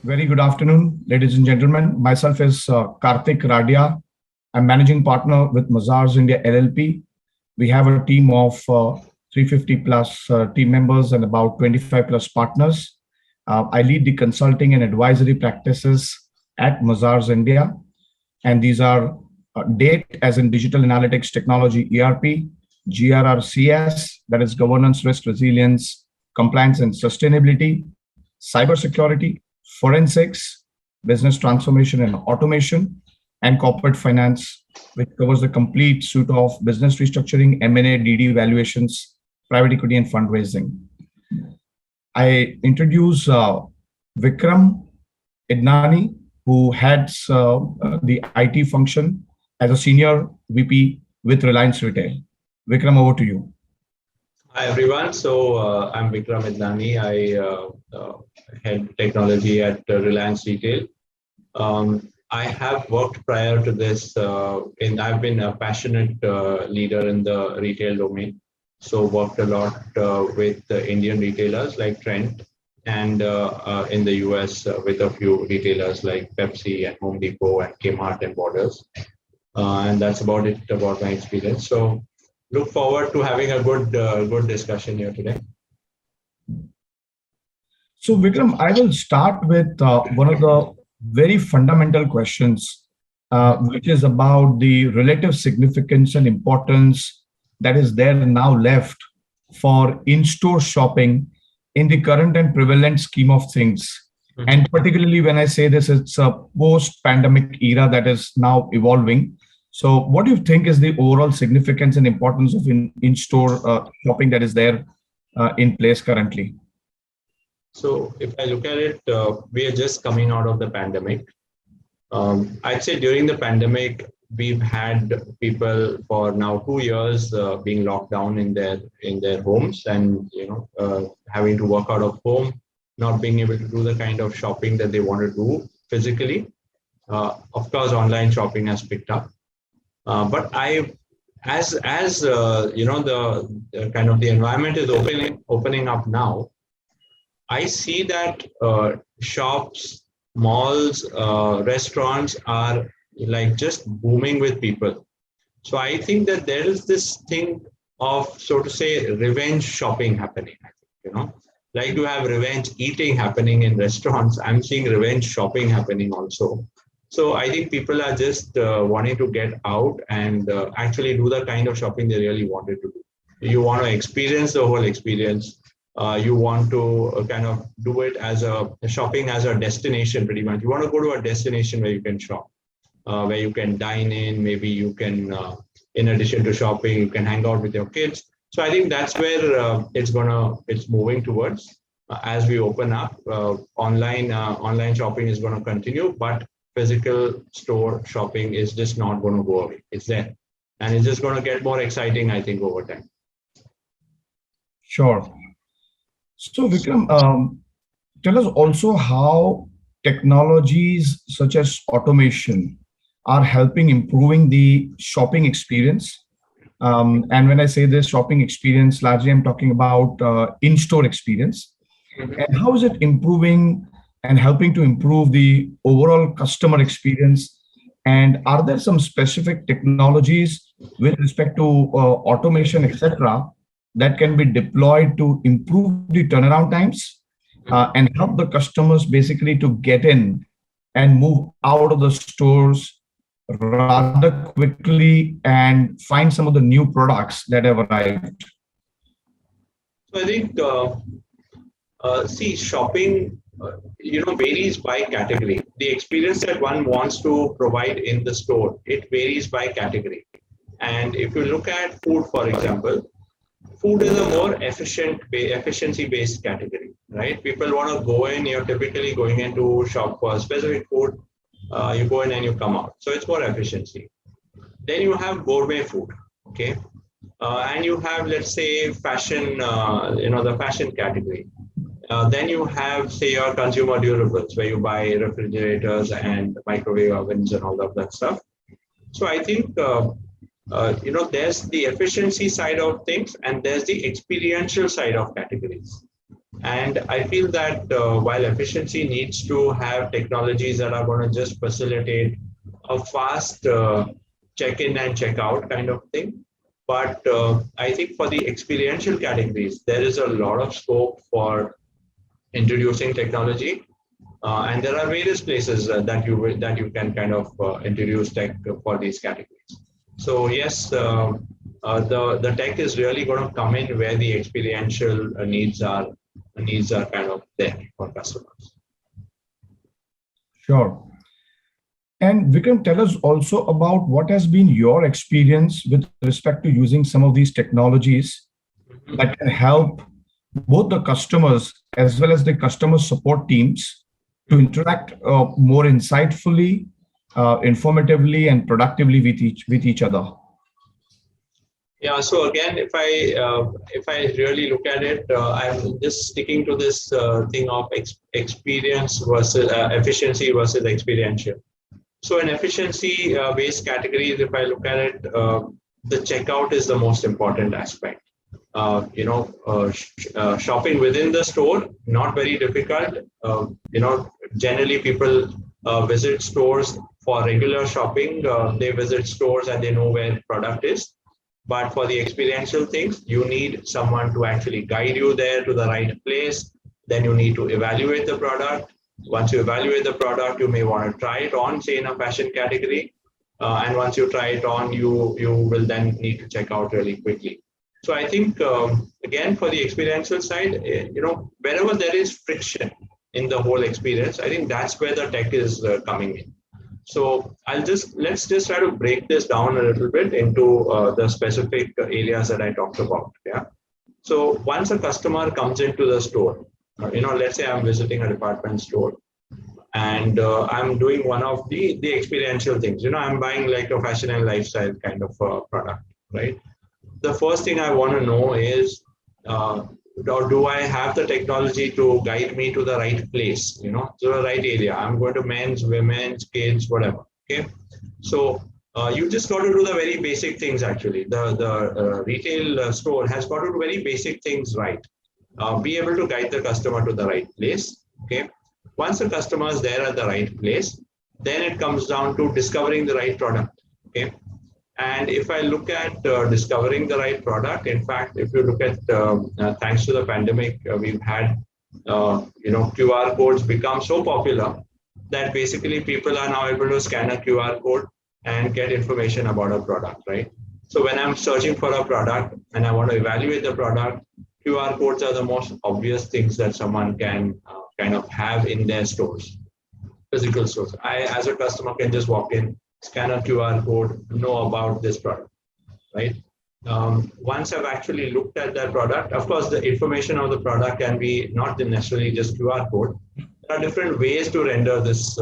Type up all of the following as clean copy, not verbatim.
Very good afternoon, ladies and gentlemen. Myself is Karthik Radia. I'm managing partner with Mazars India LLP. We have a team of 350 plus team members and about 25 plus partners. I lead the consulting and advisory practices at Mazars India. And these are DATE, as in Digital Analytics Technology ERP, GRRCS, that is Governance, Risk, Resilience, Compliance and Sustainability, Cybersecurity, Forensics, Business Transformation and Automation, and Corporate Finance, which covers the complete suite of business restructuring, M&A, DD valuations, private equity, and fundraising. I introduce Vikram Idnani, who heads the IT function as a senior VP with Reliance Retail. Vikram, over to you. Hi, everyone. So I'm Vikram Idnani. I head technology at Reliance Retail. I have worked prior to this, I've been a passionate leader in the retail domain. So worked a lot with Indian retailers like Trent, and in the US with a few retailers like Pepsi and Home Depot and Kmart and Borders. And that's about it about my experience. So look forward to having a good discussion here today. So Vikram, I will start with one of the very fundamental questions, which is about the relative significance and importance that is there now left for in-store shopping in the current and prevalent scheme of things. Mm-hmm. And particularly when I say this, it's a post-pandemic era that is now evolving. So what do you think is the overall significance and importance of in-store shopping that is there in place currently? So if I look at it, we are just coming out of the pandemic. I'd say during the pandemic, we've had people for now 2 years being locked down in their homes and having to work out of home, not being able to do the kind of shopping that they want to do physically. Of course, online shopping has picked up. But as the kind of the environment is opening up now, I see that shops, malls, restaurants are like just booming with people. So I think that there is this thing of, so to say, revenge shopping happening. Like you have revenge eating happening in restaurants, I'm seeing revenge shopping happening also. So I think people are just wanting to get out and actually do the kind of shopping they really wanted to do. You want to experience the whole experience. You want to kind of do it as a shopping as a destination, pretty much. You want to go to a destination where you can shop, where you can dine in. Maybe you can, in addition to shopping, you can hang out with your kids. So I think that's where it's moving towards. As we open up, online shopping is going to continue, but physical store shopping is just not going to go away. It's there, and it's just going to get more exciting, I think, over time. Sure. So Vikram, tell us also how technologies such as automation are helping improving the shopping experience. And when I say this shopping experience, largely I'm talking about in-store experience. Mm-hmm. And how is it improving and helping to improve the overall customer experience? And are there some specific technologies with respect to automation, etc., that can be deployed to improve the turnaround times and help the customers basically to get in and move out of the stores rather quickly and find some of the new products that have arrived? So I think, shopping, varies by category. The experience that one wants to provide in the store, it varies by category. And if you look at food, for example, food is a more efficiency-based category, right? People want to go in, you're typically going into shop for specific food, you go in and you come out. So it's more efficiency. Then you have gourmet food, okay? And you have, let's say, fashion, the fashion category. Then you have, say, your consumer durables, where you buy refrigerators and microwave ovens and all of that stuff. So I think, there's the efficiency side of things and there's the experiential side of categories. And I feel that while efficiency needs to have technologies that are going to just facilitate a fast check-in and check-out kind of thing. But I think for the experiential categories, there is a lot of scope for introducing technology. And there are various places that you can kind of introduce tech for these categories. So yes, the tech is really going to come in where the experiential needs are kind of there for customers. Sure. And Vikram, tell us also about what has been your experience with respect to using some of these technologies that can help both the customers as well as the customer support teams to interact more insightfully, informatively, and productively with each other. Yeah. So again, if I really look at it, I'm just sticking to this thing of experience versus efficiency versus experiential. So in efficiency based categories, if I look at it, the checkout is the most important aspect. Shopping within the store, not very difficult. Generally people visit stores for regular shopping. They visit stores and they know where product is. But for the experiential things, you need someone to actually guide you there to the right place. Then you need to evaluate the product. Once you evaluate the product, you may want to try it on, say in a fashion category. And once you try it on, you will then need to check out really quickly. So I think, again, for the experiential side, wherever there is friction in the whole experience, I think that's where the tech is coming in. So let's just try to break this down a little bit into the specific areas that I talked about. Yeah. So once a customer comes into the store, let's say I'm visiting a department store and I'm doing one of the experiential things. I'm buying like a fashion and lifestyle kind of product, right? The first thing I want to know is, do I have the technology to guide me to the right place, to the right area? I'm going to men's, women's, kids, whatever. Okay. So you just got to do the very basic things actually. The retail store has got to do very basic things right. Be able to guide the customer to the right place. Okay. Once the customer is there at the right place, then it comes down to discovering the right product. Okay. And if I look at discovering the right product, in fact, if you look at, thanks to the pandemic, we've had, QR codes become so popular that basically people are now able to scan a QR code and get information about a product, right? So when I'm searching for a product and I want to evaluate the product, QR codes are the most obvious things that someone can kind of have in their stores, physical stores. I, as a customer, can just walk in, scan a QR code, know about this product, right? Once I've actually looked at that product, of course, the information of the product can be not necessarily just QR code. There are different ways to render this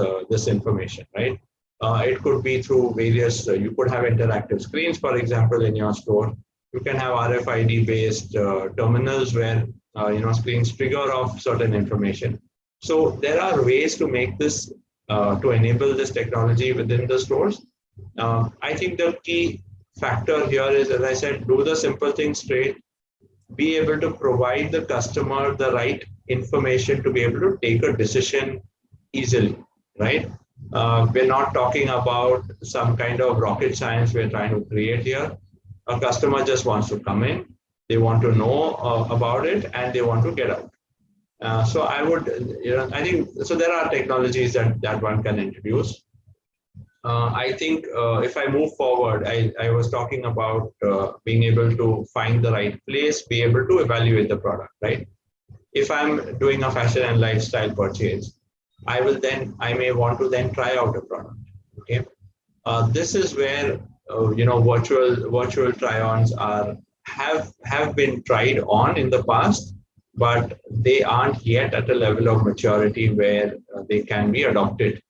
information, right? It could be through various, you could have interactive screens, for example, in your store. You can have RFID-based terminals where, screens trigger off certain information. So there are ways to make this to enable this technology within the stores. I think the key factor here is, as I said, do the simple things straight, be able to provide the customer the right information to be able to take a decision easily, right? We're not talking about some kind of rocket science we're trying to create here. A customer just wants to come in, they want to know about it, and they want to get out. So I would, I think, so there are technologies that one can introduce. I think if I move forward, I was talking about being able to find the right place, be able to evaluate the product, right? If I'm doing a fashion and lifestyle purchase, I may want to then try out a product, okay? This is where, virtual try-ons have been tried on in the past, but they aren't yet at a level of maturity where they can be adopted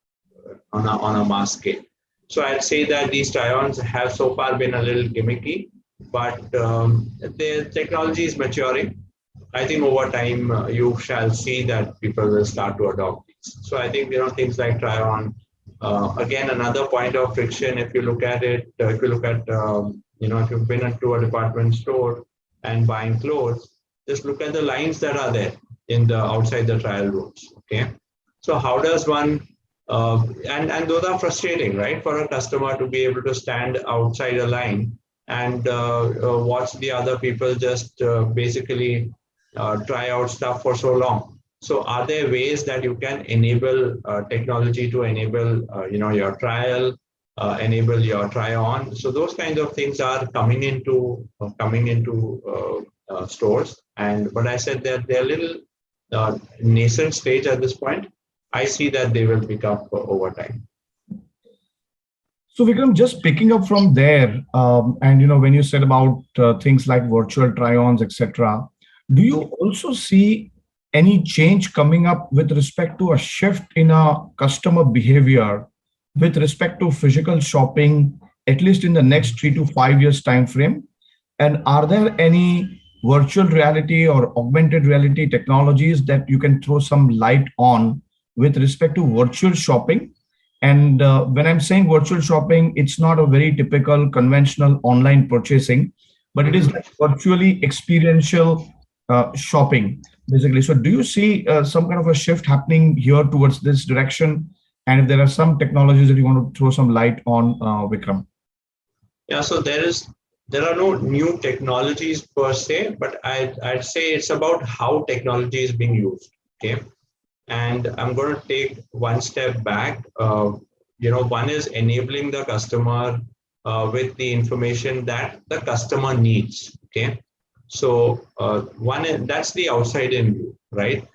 on a mass scale. So I'd say that these try-ons have so far been a little gimmicky, but the technology is maturing. I think over time you shall see that people will start to adopt these. So I think things like try-on. Again, another point of friction. If you look at it, if you've been to a department store and buying clothes, just look at the lines that are there. in the outside the trial rooms. Okay, so how does one and those are frustrating, right, for a customer to be able to stand outside a line and watch the other people just basically try out stuff for so long. So are there ways that you can enable technology to enable your trial, enable your try on? So those kinds of things are coming into stores. And but I said that they're a little nascent stage at this point. I see that they will pick up over time. So Vikram, just picking up from there, and when you said about things like virtual try-ons, etc., do you also see any change coming up with respect to a shift in a customer behavior with respect to physical shopping, at least in the next 3 to 5 years time frame? And are there any virtual reality or augmented reality technologies that you can throw some light on with respect to virtual shopping? And when I'm saying virtual shopping, it's not a very typical conventional online purchasing, but it is like virtually experiential shopping, basically. So, do you see some kind of a shift happening here towards this direction? And if there are some technologies that you want to throw some light on, Vikram? Yeah, so there are no new technologies per se, but I'd say it's about how technology is being used. Okay. And I'm going to take one step back. One is enabling the customer with the information that the customer needs. Okay, so that's the outside in view, right?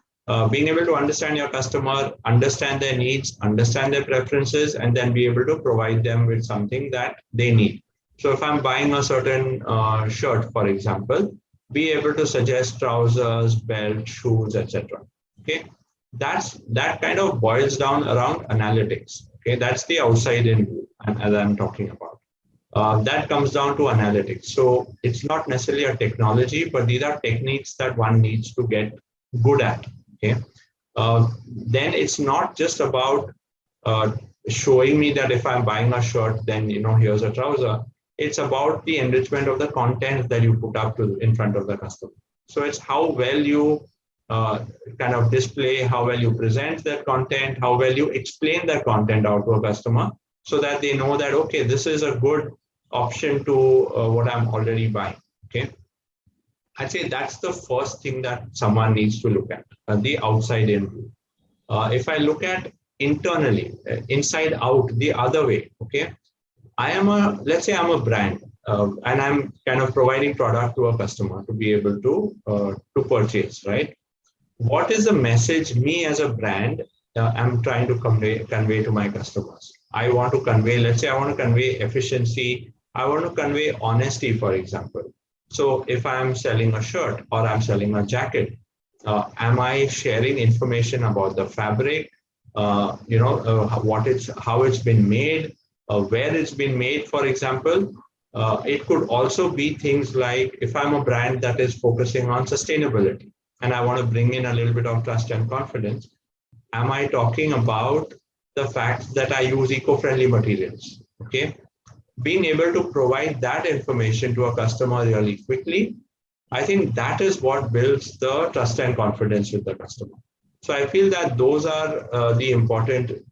Being able to understand your customer, understand their needs, understand their preferences, and then be able to provide them with something that they need. So if I'm buying a certain shirt, for example, be able to suggest trousers, belt, shoes, etc. Okay. That kind of boils down around analytics. Okay, that's the outside in view, and as I'm talking about. That comes down to analytics. So it's not necessarily a technology, but these are techniques that one needs to get good at. Okay, then it's not just about showing me that if I'm buying a shirt, then here's a trouser. It's about the enrichment of the content that you put up in front of the customer. So it's how well you kind of display, how well you present that content, how well you explain that content out to a customer so that they know that, okay, this is a good option to what I'm already buying. Okay. I'd say that's the first thing that someone needs to look at, the outside in view. If I look at internally, inside out, the other way, okay, let's say I'm a brand and I'm kind of providing product to a customer to be able to purchase, right? What is the message me as a brand I'm trying to convey to my customers? I want to convey, let's say I want to convey efficiency. I want to convey honesty, for example. So if I'm selling a shirt or I'm selling a jacket, am I sharing information about the fabric, how it's been made, where it's been made, for example? It could also be things like if I'm a brand that is focusing on sustainability, and I want to bring in a little bit of trust and confidence, am I talking about the fact that I use eco-friendly materials? Okay. Being able to provide that information to a customer really quickly, I think that is what builds the trust and confidence with the customer. So I feel that those are the important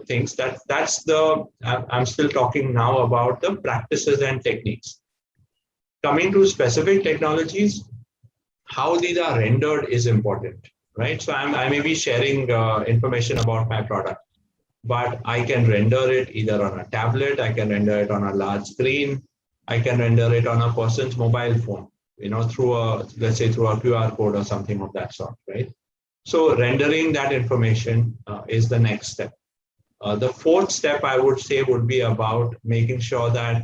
things. I'm still talking now about the practices and techniques. Coming to specific technologies, how these are rendered is important, right? So I may be sharing information about my product, but I can render it either on a tablet, I can render it on a large screen, I can render it on a person's mobile phone, let's say through a QR code or something of that sort, right? So rendering that information is the next step. The fourth step I would say would be about making sure that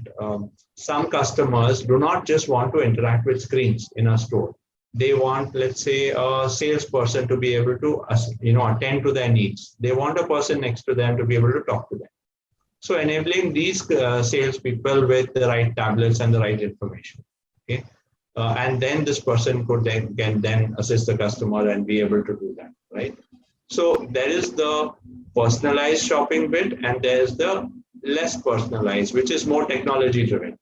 some customers do not just want to interact with screens in a store. They want, let's say, a salesperson to be able to, attend to their needs. They want a person next to them to be able to talk to them. So enabling these salespeople with the right tablets and the right information. Okay, and then this person can then assist the customer and be able to do that, right? So there is the personalized shopping bit, and there is the less personalized, which is more technology driven.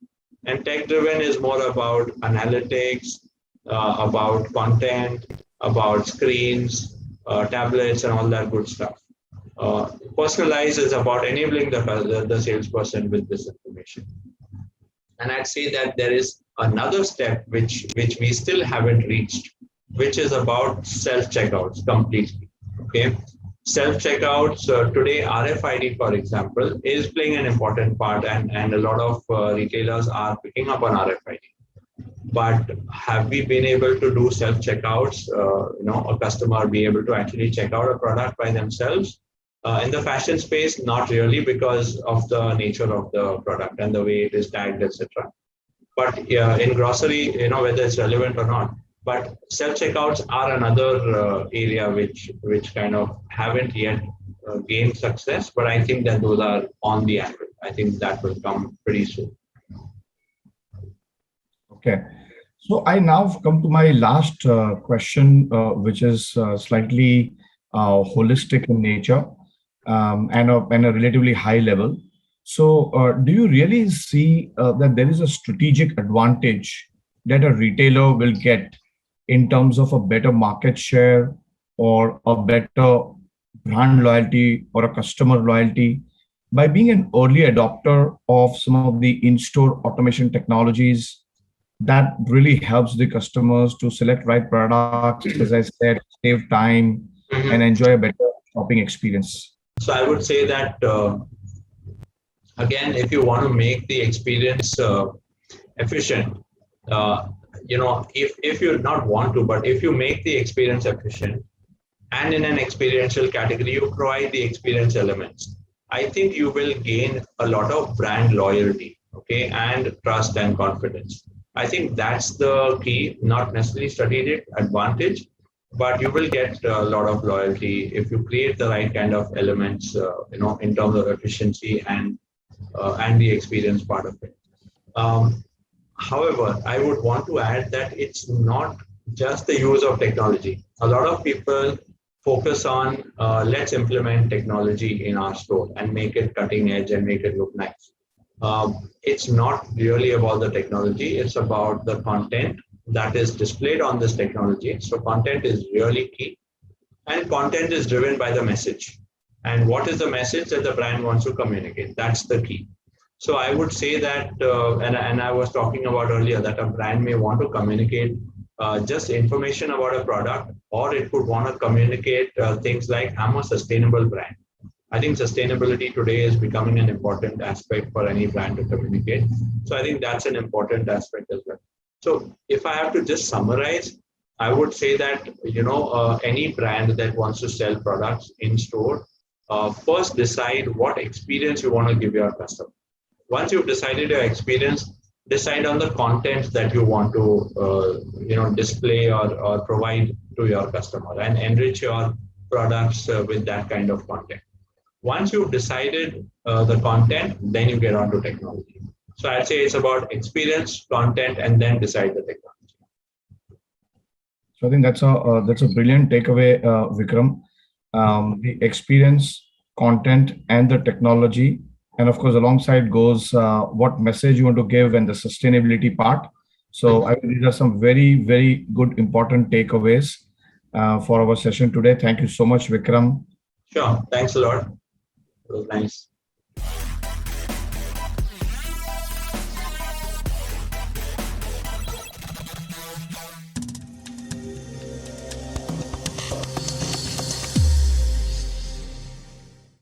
And tech driven is more about analytics, about content, about screens, tablets, and all that good stuff. Personalized is about enabling the salesperson with this information. And I'd say that there is another step which we still haven't reached, which is about self checkouts completely. Okay, self checkouts today, RFID, for example, is playing an important part, and a lot of retailers are picking up on RFID. But have we been able to do self checkouts? A customer be able to actually check out a product by themselves? In the fashion space, not really, because of the nature of the product and the way it is tagged, etc. But in grocery, whether it's relevant or not. But self checkouts are another area which kind of haven't yet gained success. But I think that those are on the anvil. I think that will come pretty soon. Okay. So I now come to my last question, which is slightly holistic in nature and a relatively high level. So do you really see that there is a strategic advantage that a retailer will get in terms of a better market share or a better brand loyalty or a customer loyalty by being an early adopter of some of the in-store automation technologies that really helps the customers to select right products, as I said, save time and enjoy a better shopping experience? So I would say that again, if you want to make the experience efficient, if you not want to, but if you make the experience efficient and in an experiential category, you provide the experience elements, I think you will gain a lot of brand loyalty, okay, and trust and confidence. I think that's the key, not necessarily strategic advantage, but you will get a lot of loyalty if you create the right kind of elements, in terms of efficiency and the experience part of it. However, I would want to add that it's not just the use of technology. A lot of people focus on let's implement technology in our store and make it cutting edge and make it look nice. It's not really about the technology, it's about the content that is displayed on this technology. So content is really key, and content is driven by the message. And what is the message that the brand wants to communicate? That's the key. So I would say that, and I was talking about earlier, that a brand may want to communicate just information about a product, or it could want to communicate things like, I'm a sustainable brand. I think sustainability today is becoming an important aspect for any brand to communicate. So I think that's an important aspect as well. So if I have to just summarize, I would say that, any brand that wants to sell products in store, first decide what experience you want to give your customer. Once you've decided your experience, decide on the content that you want to, display or provide to your customer, and enrich your products with that kind of content. Once you've decided the content, then you get onto technology. So I'd say it's about experience, content, and then decide the technology. So I think that's a brilliant takeaway, Vikram. The experience, content, and the technology, and of course, alongside goes what message you want to give and the sustainability part. So I think these are some very, very good, important takeaways for our session today. Thank you so much, Vikram. Sure. Thanks a lot. It was nice.